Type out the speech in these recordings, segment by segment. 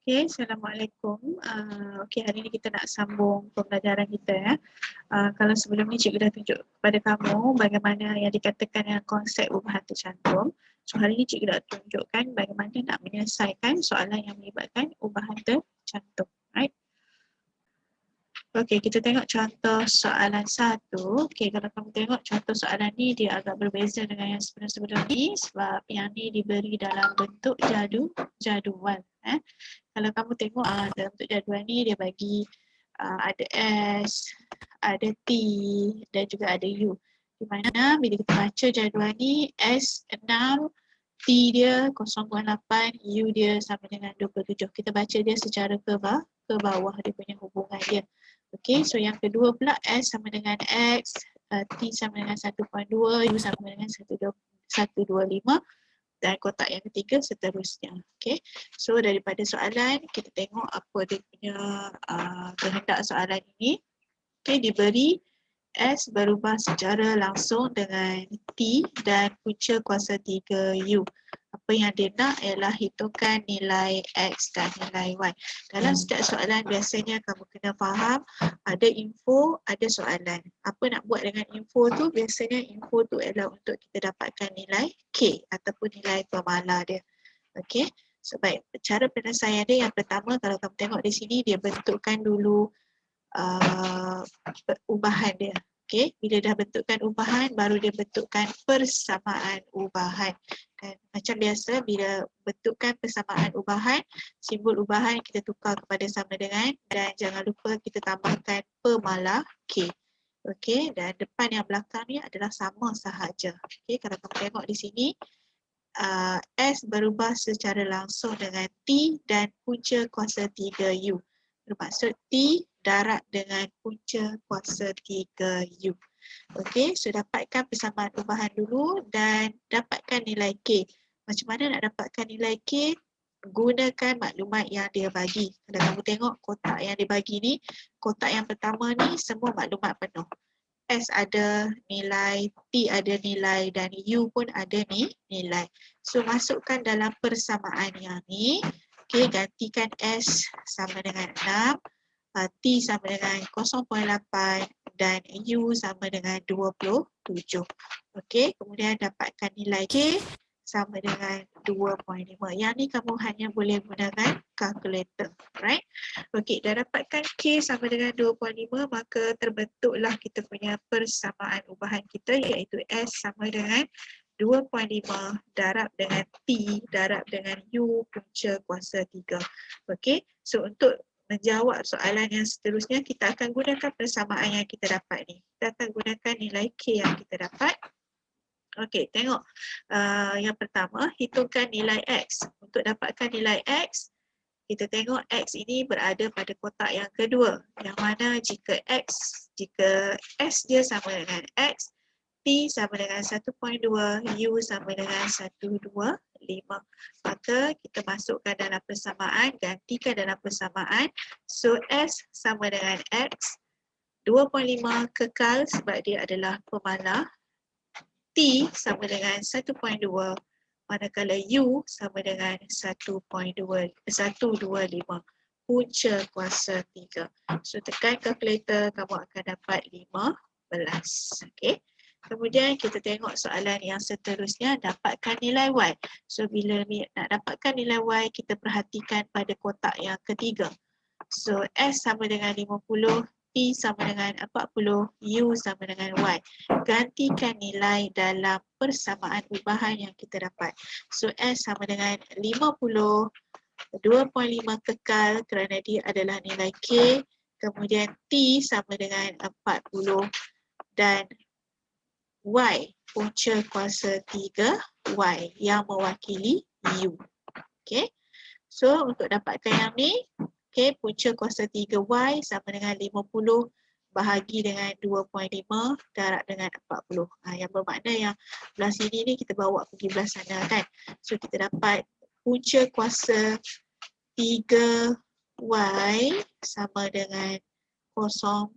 Okay, Assalamualaikum. Okay, hari ni kita nak sambung pembelajaran kita ya. Kalau sebelum ni cikgu dah tunjuk kepada kamu bagaimana yang dikatakan dengan konsep ubahan tercantum. So hari ni cikgu dah tunjukkan bagaimana nak menyelesaikan soalan yang melibatkan ubahan tercantum. Right? Okay, kita tengok contoh soalan 1. Okay, kalau kamu tengok contoh soalan ni dia agak berbeza dengan yang sebelum-sebelum ni sebab yang ni diberi dalam bentuk jadual. Kalau kamu tengok dalam bentuk jadual ni dia bagi ada S, ada T dan juga ada U. Di mana bila kita baca jadual ni S 6, T dia 0.8, U dia sama dengan 27. Kita baca dia secara ke bawah dia punya hubungan dia. Okey, so yang kedua pula S sama dengan X, T sama dengan 1.2, U sama dengan 125 dan kotak yang ketiga seterusnya. Okay. So daripada soalan kita tengok apa dia punya kehendak soalan ini. Okay, diberi S berubah secara langsung dengan T dan punca kuasa 3U. Apa yang dia nak ialah hitungkan nilai X dan nilai Y. Dalam setiap soalan biasanya kamu kena faham ada info, ada soalan. Apa nak buat dengan info tu? Biasanya info tu ialah untuk kita dapatkan nilai K ataupun nilai pemala dia. Okey. So baik, cara penyelesaian dia yang pertama kalau kamu tengok di sini dia bentukkan dulu ubahan dia. Okay, bila dah bentukkan ubahan baru dia bentukkan persamaan ubahan. Dan macam biasa bila bentukkan persamaan ubahan, simbol ubahan kita tukar kepada sama dengan dan jangan lupa kita tambahkan pemala K. Okay, dan depan yang belakang ni adalah sama sahaja. Okay, kalau kamu tengok di sini S berubah secara langsung dengan T dan punca kuasa 3U. Bermaksud T darab dengan punca kuasa 3U. Okey, so dapatkan persamaan ubahan dulu dan dapatkan nilai K. Macam mana nak dapatkan nilai K? Gunakan maklumat yang dia bagi. Kalau kamu tengok kotak yang dia bagi ni, kotak yang pertama ni semua maklumat penuh. S ada nilai, T ada nilai dan U pun ada nilai. So masukkan dalam persamaan yang ni. Okey, gantikan S sama dengan 6. T sama dengan 0.8 dan U sama dengan 27. Okey, kemudian dapatkan nilai K sama dengan 2.5. Yang ni kamu hanya boleh gunakan kalkulator, right? Okey, dah dapatkan K sama dengan 2.5 maka terbentuklah kita punya persamaan ubahan kita iaitu S sama dengan 2.5 darab dengan T darab dengan U punca kuasa 3. Okey, so untuk menjawab soalan yang seterusnya kita akan gunakan persamaan yang kita dapat ni. Kita akan gunakan nilai K yang kita dapat. Okey, tengok yang pertama hitungkan nilai X. Untuk dapatkan nilai X, kita tengok X ini berada pada kotak yang kedua. Yang mana jika S dia sama dengan X, T sama dengan 1.2, U sama dengan 125. Maka kita masukkan dalam persamaan, gantikan dalam persamaan. So S sama dengan X, 2.5 kekal sebab dia adalah pemala. T sama dengan 1.2, manakala U sama dengan 125. Punca kuasa 3. So tekan kalkulator, kamu akan dapat 15. Okay. Kemudian kita tengok soalan yang seterusnya, dapatkan nilai Y. So bila nak dapatkan nilai Y, kita perhatikan pada kotak yang ketiga. So S sama dengan 50, T sama dengan 40, U sama dengan Y. Gantikan nilai dalam persamaan ubahan yang kita dapat. So S sama dengan 50, 2.5 kekal kerana dia adalah nilai K. Kemudian T sama dengan 40 dan Y, punca kuasa 3Y yang mewakili U. Okay. So untuk dapatkan yang ni, okay, punca kuasa 3Y sama dengan 50 bahagi dengan 2.5 darab dengan 40. Yang bermakna yang belah sini ni kita bawa pergi belah sana kan. So kita dapat punca kuasa 3Y sama dengan 0.5.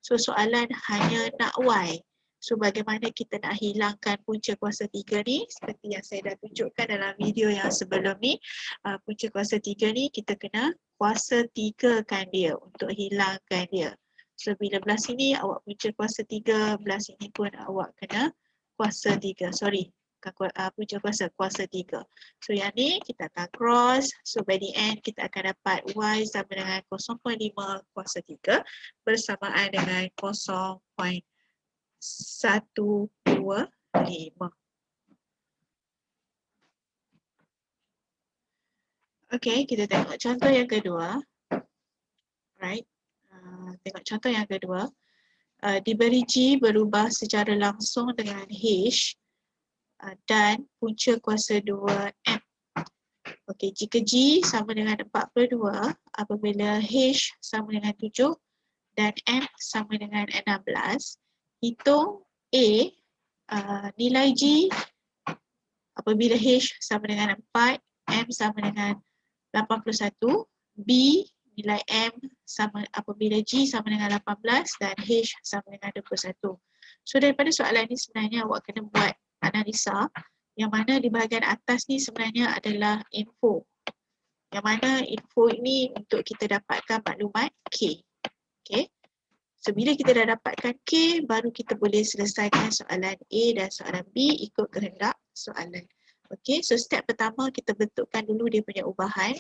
So soalan hanya nak Y. So bagaimana kita nak hilangkan punca kuasa 3 ni, seperti yang saya dah tunjukkan dalam video yang sebelum ni, punca kuasa 3 ni kita kena kuasa 3 kan dia untuk hilangkan dia. So bila belah sini awak punca kuasa 3, belah sini pun awak kena kuasa 3. Sorry, punca kuasa 3. So yang ni kita akan cross. So by the end kita akan dapat Y sama dengan 0.5 kuasa 3 bersamaan dengan 0.125. Okay, kita tengok contoh yang kedua. Right. Tengok contoh yang kedua. Diberi G berubah secara langsung dengan H dan punca kuasa 2M. Okey, jika G sama dengan 42 apabila H sama dengan 7 dan M sama dengan 16, hitung A, nilai G apabila H sama dengan 4, M sama dengan 81, B nilai M sama apabila G sama dengan 18 dan H sama dengan 21. So daripada soalan ni sebenarnya awak kena buat analisa yang mana di bahagian atas ni sebenarnya adalah info. Yang mana info ini untuk kita dapatkan maklumat K. Okay. So bila kita dah dapatkan K, baru kita boleh selesaikan soalan A dan soalan B ikut kehendak soalan. Okay, so step pertama kita bentukkan dulu dia punya ubahan.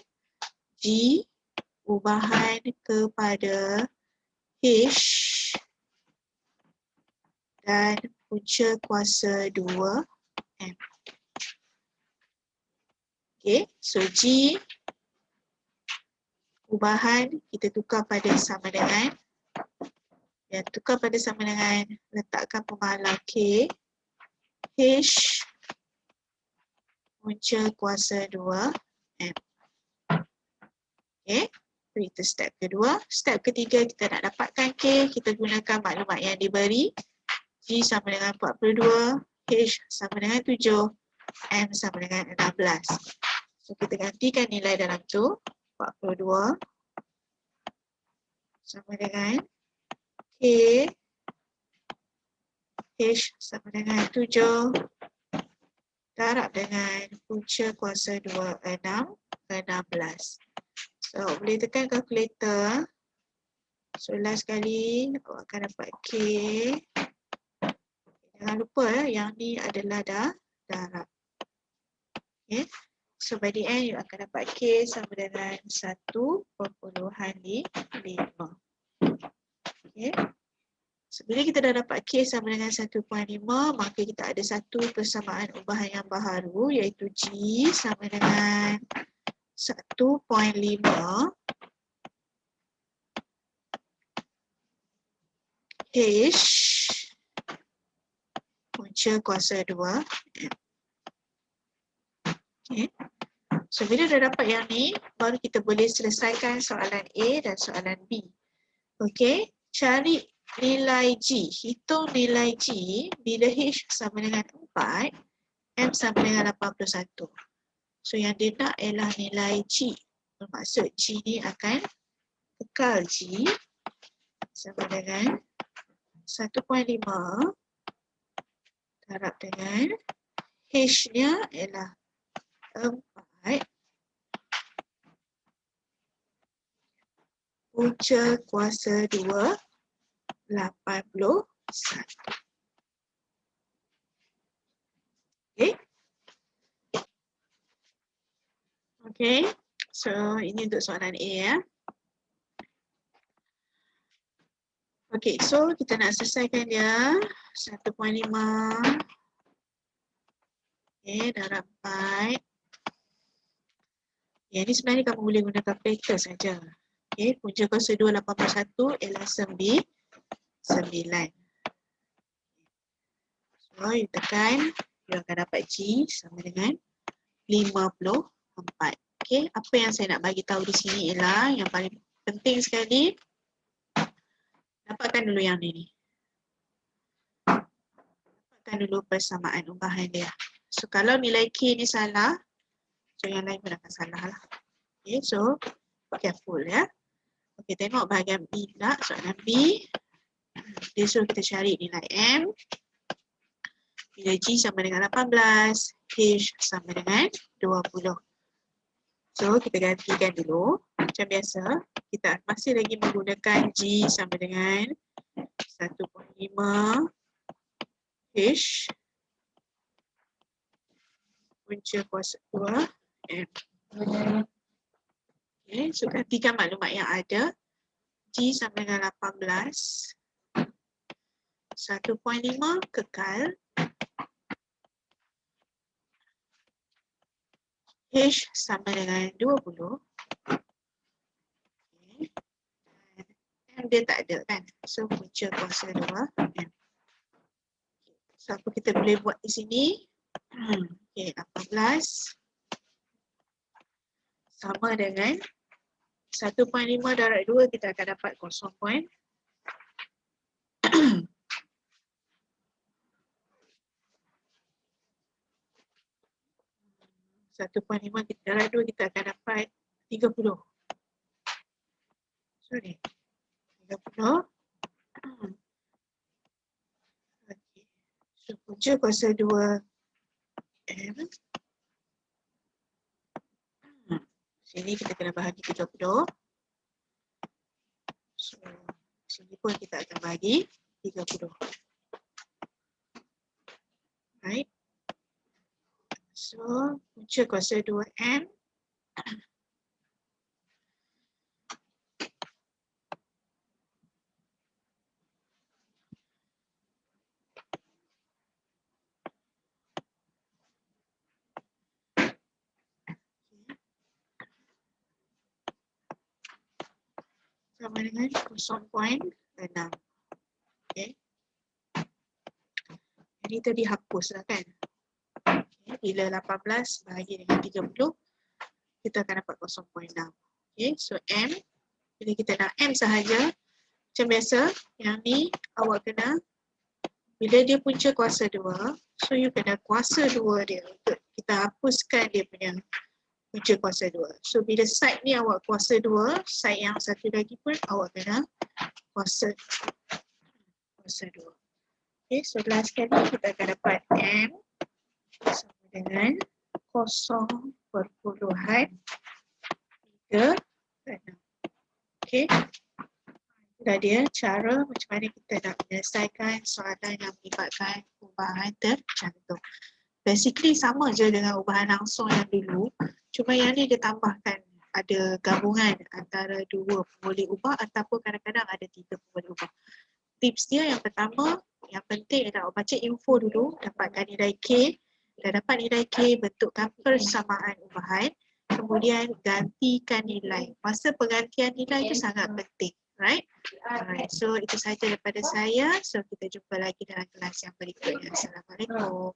G ubahan kepada H dan punca kuasa 2M. Okay, so G ubahan kita tukar pada sama dengan, tukar pada sama dengan, letakkan pemahalau K, H punca kuasa 2M. Okay, itu step kedua. Step ketiga kita nak dapatkan K, kita gunakan maklumat yang diberi. G sama dengan 42, H sama dengan 7, M sama dengan 16. So kita gantikan nilai dalam tu. 42 sama dengan K, H sama dengan 7, darab dengan punca kuasa 2, 6, 16. So boleh tekan kalkulator. So last kali awak akan dapat K. Jangan lupa yang ni adalah darab. Okay. So by the end you akan dapat K sama dengan 1.5. Okay. So bila kita dah dapat K sama dengan 1.5, maka kita ada satu persamaan ubahan yang baharu iaitu G sama dengan 1.5 H punca kuasa 2 M. Okay. So bila dah dapat yang ni, baru kita boleh selesaikan soalan A dan soalan B. Okay, cari nilai G. Hitung nilai G bila H sama dengan 4, M sama dengan 81. So yang dia nak ialah nilai G. Bermaksud G ni akan kekal G sama dengan 1.5 darab dengan H-nya ialah 4 punca kuasa 2, 81. Okay. Okay, so ini untuk soalan A ya. Okay, so kita nak selesaikan dia 1.5 okay, darab 4. Yang ni sebenarnya kamu boleh guna kalkulator saja. Okay, punca kuasa 2, 81 ialah 9. So, you tekan, you akan dapat G sama dengan 54. Okay, apa yang saya nak bagi tahu di sini ialah yang paling penting sekali, dapatkan dulu yang ni. Dapatkan dulu persamaan ubahan dia. So, kalau nilai K ni salah, so yang lain pun akan salah lah. Okay, so careful ya. Okay, tengok bahagian B pula, soalan B. Dia suruh kita cari nilai M. Bila G sama dengan 18, H sama dengan 20. So, kita gantikan dulu. Macam biasa, kita masih lagi menggunakan G sama dengan 1.5 H punca kuasa 2 M. Okay, so gantikan maklumat yang ada. G sama dengan 18. 1.5 kekal. H sama dengan 20. Okay. M dia tak ada kan. So punca kuasa 2 M. So apa kita boleh buat di sini? Okay, 18 sama dengan 1.5 darab 2 kita akan dapat 0.5. 1.5 kita darab 2 kita akan dapat 30. Sorry. 30. Okay. So punca kuasa 2 M. Sini kita kena bahagi 30. So sini pun kita akan bahagi 30. Right. So punca kuasa 2M. Sama dengan 0.6. Okay. Jadi tadi hapuslah kan. Okay. Bila 18 bahagi dengan 30, kita akan dapat 0.6. Okay. So M, bila kita nak M sahaja, macam biasa, yang ni awak kena, bila dia punca kuasa 2, so you kena kuasa 2 dia untuk kita hapuskan dia punya punca kuasa 2. So bila side ni awak kuasa 2, side yang satu lagi pun awak kena kuasa 2. Okay, so last sekali kita akan dapat M sama dengan 0.3. Okay, itulah dia cara macam mana kita nak menyelesaikan soalan yang melibatkan ubahan tercantum. Basically sama je dengan ubahan langsung yang dulu, cuma yang ni dia tambahkan ada gabungan antara 2 pemboleh ubah ataupun kadang-kadang ada 3 pemboleh ubah. Tips dia yang pertama, yang penting adalah baca info dulu, dapatkan nilai K. Dah dapat nilai K, bentukkan persamaan ubahan, kemudian gantikan nilai. Masa penggantian nilai itu sangat penting, right? Alright, so itu sahaja daripada saya. So kita jumpa lagi dalam kelas yang berikutnya. Assalamualaikum.